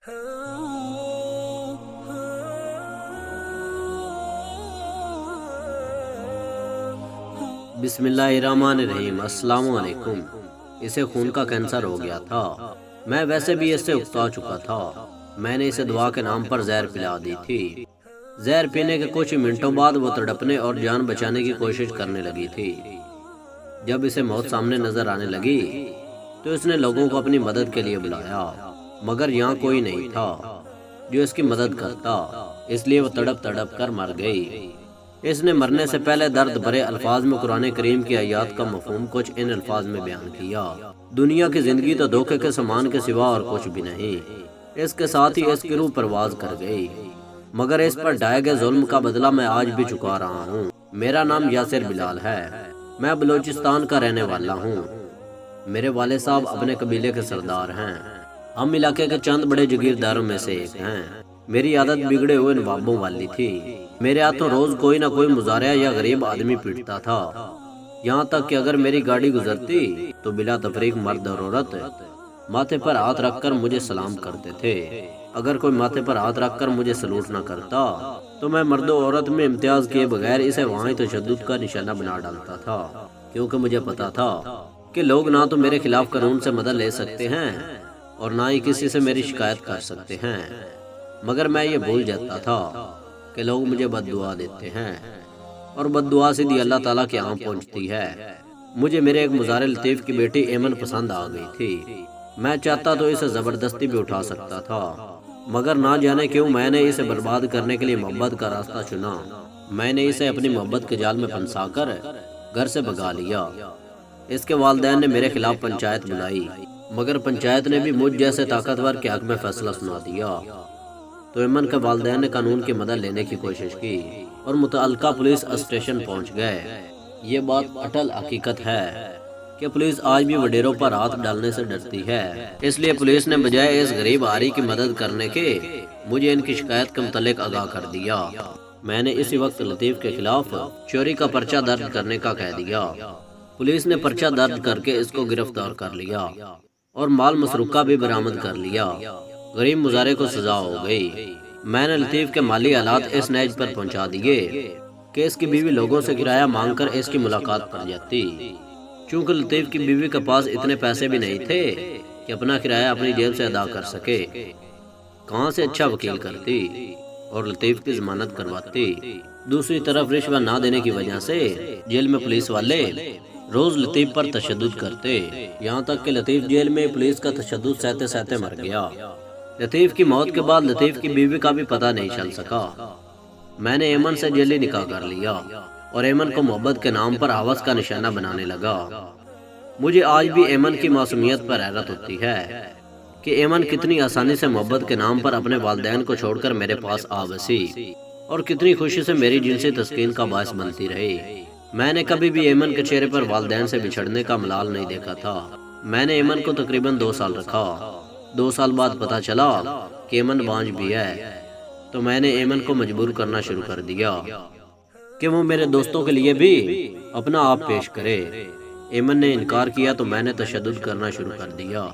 बिस्मिल्लाहिर्रहमानिर्रहीम। अस्सलाम वालेकुम। इसे खून का कैंसर हो गया था। मैं वैसे भी इससे उकता चुका था। मैंने इसे दुआ के नाम पर जहर पिला दी थी। जहर पीने के कुछ मिनटों बाद वो तड़पने और जान बचाने की कोशिश करने लगी थी। जब इसे मौत सामने नजर आने लगी तो इसने लोगों को अपनी मदद के लिए बुलाया, मगर यहाँ कोई नहीं था जो इसकी मदद करता, इसलिए वो तड़प तड़प कर मर गई। इसने मरने से पहले दर्द भरे अल्फाज में कुरान करीम की आयत का मफहूम कुछ इन अल्फाज में बयान किया। दुनिया की जिंदगी तो धोखे के सामान के सिवा और कुछ भी नहीं। इसके साथ ही इसकी रूह परवाज कर गई, मगर इस पर ढाए गए जुल्म का बदला मैं आज भी चुका रहा हूँ। मेरा नाम यासिर बिलाल है। मैं बलूचिस्तान का रहने वाला हूँ। मेरे वाले साहब अपने कबीले के सरदार हैं। हम इलाके के चंद बड़े जागीरदारों में से एक हैं। मेरी आदत बिगड़े हुए नवाबों वाली थी। मेरे हाथों रोज कोई ना कोई मुजारिया या गरीब आदमी पीटता था। यहाँ तक कि अगर मेरी गाड़ी गुजरती तो बिला तफरीक मर्द और औरत माथे पर हाथ रखकर मुझे सलाम करते थे। अगर कोई माथे पर हाथ रखकर मुझे सलूट न करता तो मैं मर्दों औरत में इम्तियाज किए बगैर इसे वहाँ ही तशद्दुद का निशाना बना डालता था, क्योंकि मुझे पता था कि लोग ना तो मेरे खिलाफ कानून से मदद ले सकते हैं और ना ही किसी से मेरी शिकायत कर सकते हैं। मगर मैं ये भूल जाता था कि लोग मुझे बद्दुआ देते हैं और बद्दुआ सीधी अल्लाह ताला के यहाँ पहुँचती है। मुझे मेरे एक मुजारे लतीफ़ की बेटी एमन पसंद आ गई थी। मैं चाहता तो इसे ज़बरदस्ती भी उठा सकता था, मगर ना जाने क्यों मैंने इसे बर्बाद करने के लिए मोहब्बत का रास्ता चुना। मैंने इसे अपनी मोहब्बत के जाल में फंसाकर घर से भगा लिया। इसके वालिदैन ने मेरे खिलाफ पंचायत बुलाई, मगर पंचायत ने भी मुझ जैसे ताकतवर के हक में फैसला सुना दिया। तो एमन के वालिदैन ने कानून की मदद लेने की कोशिश की और मुतअल्लिका पुलिस स्टेशन पहुंच गए। ये बात अटल हकीकत है कि पुलिस आज भी वडेरों पर हाथ डालने से डरती है। इसलिए पुलिस ने बजाय इस गरीब आरी की मदद करने के मुझे इनकी शिकायत के मुतालिक आगाह कर दिया। मैंने इसी वक्त लतीफ़ के खिलाफ चोरी का पर्चा दर्ज करने का कह दिया। पुलिस ने पर्चा दर्ज करके इसको गिरफ्तार कर लिया और माल मसरूका भी बरामद कर लिया। गरीब मुजारे को सजा हो गई। मैंने लतीफ़ के माली हालात इस नैज पर पहुंचा दिए कि इसकी बीवी लोगों से किराया मांगकर इसकी मुलाकात कर जाती। चूंकि लतीफ़ की बीवी के पास इतने पैसे भी नहीं थे कि अपना किराया अपनी जेब से अदा कर सके, कहाँ से अच्छा वकील करती और लतीफ़ की जमानत करवाती। दूसरी तरफ रिश्वत ना देने की वजह से जेल में पुलिस वाले रोज लतीफ़ पर तशद्दुद करते, यहाँ तक कि लतीफ़ जेल में पुलिस का तशद्दुद सहते सहते मर गया। लतीफ़ की मौत के बाद लतीफ़ की बीवी का भी पता नहीं चल सका। मैंने एमन से जेली निकाह कर लिया और एमन को मोहब्बत के नाम पर हवस का निशाना बनाने लगा। मुझे आज भी एमन की मासूमियत पर हैरत होती है कि एमन कितनी आसानी से मोहब्बत के नाम पर अपने वालिदैन को छोड़कर मेरे पास आ बसी और कितनी खुशी से मेरी जिनसी तस्कीन का बायस बनती रही। मैंने कभी भी एमन के चेहरे पर वालिदैन से बिछड़ने का मलाल नहीं देखा था। मैंने एमन को तकरीबन 2 साल रखा। 2 साल बाद पता चला कि एमन बांझ भी है, तो मैंने एमन को मजबूर करना शुरू कर दिया कि वो मेरे दोस्तों के लिए भी अपना आप पेश करे। एमन ने इनकार किया तो मैंने तशद्दुद करना शुरू कर दिया।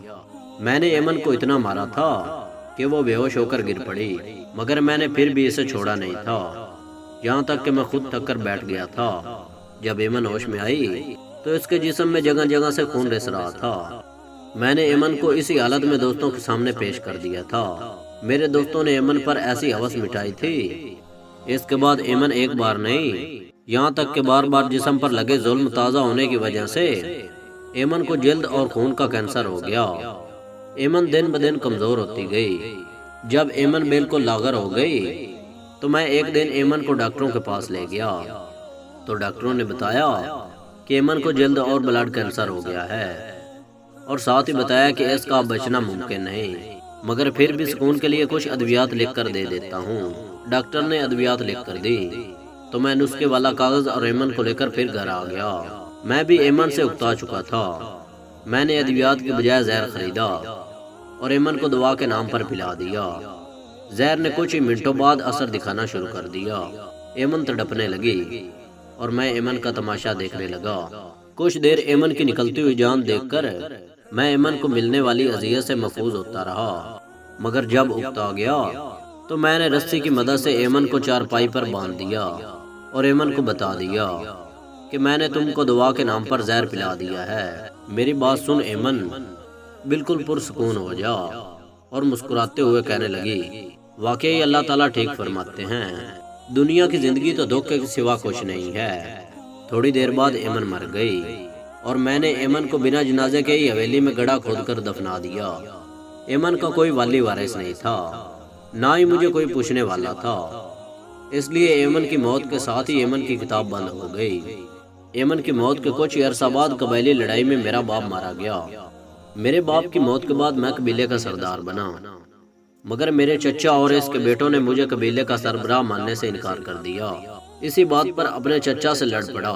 मैंने एमन को इतना मारा था कि वो बेहोश होकर गिर पड़ी, मगर मैंने फिर भी इसे छोड़ा नहीं था, यहाँ तक कि मैं खुद थक कर बैठ गया था। जब एमन होश में आई तो इसके जिस्म में जगह जगह से खून रिस रहा था। मैंने एमन को इसी हालत में दोस्तों के सामने पेश कर दिया था। मेरे दोस्तों ने एमन पर ऐसी हवस मिटाई थी। इसके बाद एमन एक बार नहीं, यहाँ तक कि बार बार जिस्म पर लगे जुल्म ताज़ा होने की वजह से एमन को जल्द और खून का कैंसर हो गया। एमन दिन ब दिन कमज़ोर होती गई। जब एमन बिल्कुल लागर हो गई तो मैं एक दिन एमन को डॉक्टरों के पास ले गया, तो डॉक्टरों ने बताया कि एमन को जल्द और ब्लड कैंसर हो गया है और साथ ही बताया कि इसका बचना मुमकिन नहीं, मगर फिर भी सुकून के लिए कुछ अद्वियात लिख कर दे देता हूँ। डॉक्टर ने अद्वियात लिख कर दी तो मैं नुस्खे वाला कागज और एमन को लेकर फिर घर आ गया। मैं भी एमन से उकता चुका था। मैंने अद्वियात के बजाय जहर खरीदा और एमन को दवा के नाम पर पिला दिया। जहर ने कुछ ही मिनटों बाद असर दिखाना शुरू कर दिया। एमन तड़पने लगी और मैं एमन का तमाशा देखने लगा। कुछ देर एमन की निकलती हुई जान देखकर मैं एमन को मिलने वाली अजियत से महफूज होता रहा। مگر جب اکتا گیا تو میں نے رسی کی مدد سے ایمن کو چارپائی پر باندھ دیا اور ایمن کو بتا دیا کہ میں نے تم کو دعا کے نام پر زہر پلا دیا ہے۔ میری بات سن ایمن بالکل پرسکون ہو جا اور مسکراتے ہوئے کہنے لگی، واقعی اللہ تعالیٰ ٹھیک فرماتے ہیں، دنیا کی زندگی تو دھوکے کے سوا کچھ نہیں ہے۔ تھوڑی دیر بعد ایمن مر گئی اور میں نے ایمن کو بنا جنازے کے ہی حویلی میں گڑھا کھود کر دفنا دیا۔ ایمن کا کوئی والی وارث نہیں تھا، نہ ہی مجھے کوئی پوچھنے والا تھا، اس لیے ایمن کی موت کے ساتھ ہی ایمن کی کتاب بند ہو گئی۔ ایمن کی موت کے کچھ عرصہ بعد قبائلی لڑائی میں میرا باپ مارا گیا۔ میرے باپ کی موت کے بعد میں قبیلے کا سردار بنا، مگر میرے چچا اور اس کے بیٹوں نے مجھے قبیلے کا سربراہ ماننے سے انکار کر دیا۔ اسی بات پر اپنے چچا سے لڑ پڑا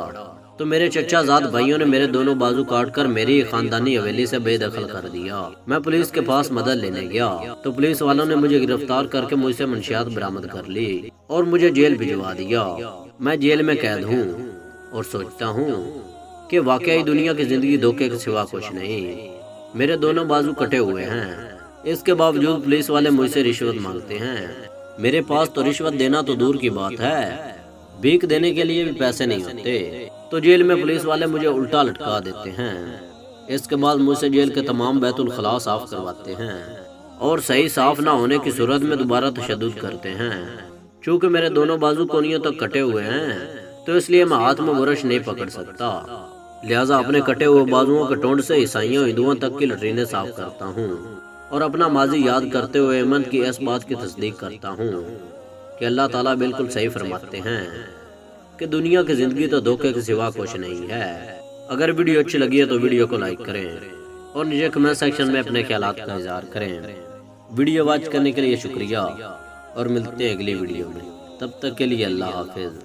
تو میرے چچا زاد بھائیوں نے میرے دونوں بازو کاٹ کر میری خاندانی حویلی سے بے دخل کر دیا۔ میں پولیس کے پاس مدد لینے گیا تو پولیس والوں نے مجھے گرفتار کر کے مجھ سے منشیات برآمد کر لی اور مجھے جیل بھجوا دیا۔ میں جیل میں قید ہوں اور سوچتا ہوں کہ واقعی دنیا کی زندگی دھوکے کے سوا کچھ نہیں۔ میرے دونوں بازو کٹے ہوئے ہیں، اس کے باوجود پولیس والے مجھ سے رشوت مانگتے ہیں۔ میرے پاس تو رشوت دینا تو دور کی بات ہے، بھیک دینے کے لیے بھی پیسے نہیں ہوتے، تو جیل میں پولیس والے مجھے الٹا لٹکا دیتے ہیں۔ اس کے بعد مجھ سے جیل کے تمام بیت الخلاء صاف کرواتے ہیں اور صحیح صاف نہ ہونے کی صورت میں دوبارہ تشدد کرتے ہیں۔ چونکہ میرے دونوں بازو کونیوں تک کٹے ہوئے ہیں تو اس لیے میں ہاتھ میں برش نہیں پکڑ سکتا، لہٰذا اپنے کٹے ہوئے بازوؤں کے ٹونڈ سے عیسائیوں ہندوؤں تک کی لٹرینیں صاف کرتا ہوں اور اپنا ماضی یاد کرتے ہوئے ایمن کی اس بات کی تصدیق کرتا ہوں کہ اللہ تعالیٰ بالکل صحیح فرماتے ہیں کہ دنیا کی زندگی تو دھوکے کے سوا کچھ نہیں ہے۔ اگر ویڈیو اچھی لگی ہے تو ویڈیو کو لائک کریں اور نیچے کمنٹ سیکشن میں اپنے خیالات کا اظہار کریں۔ ویڈیو واچ کرنے کے لیے شکریہ اور ملتے ہیں اگلی ویڈیو میں، تب تک کے لیے اللہ حافظ۔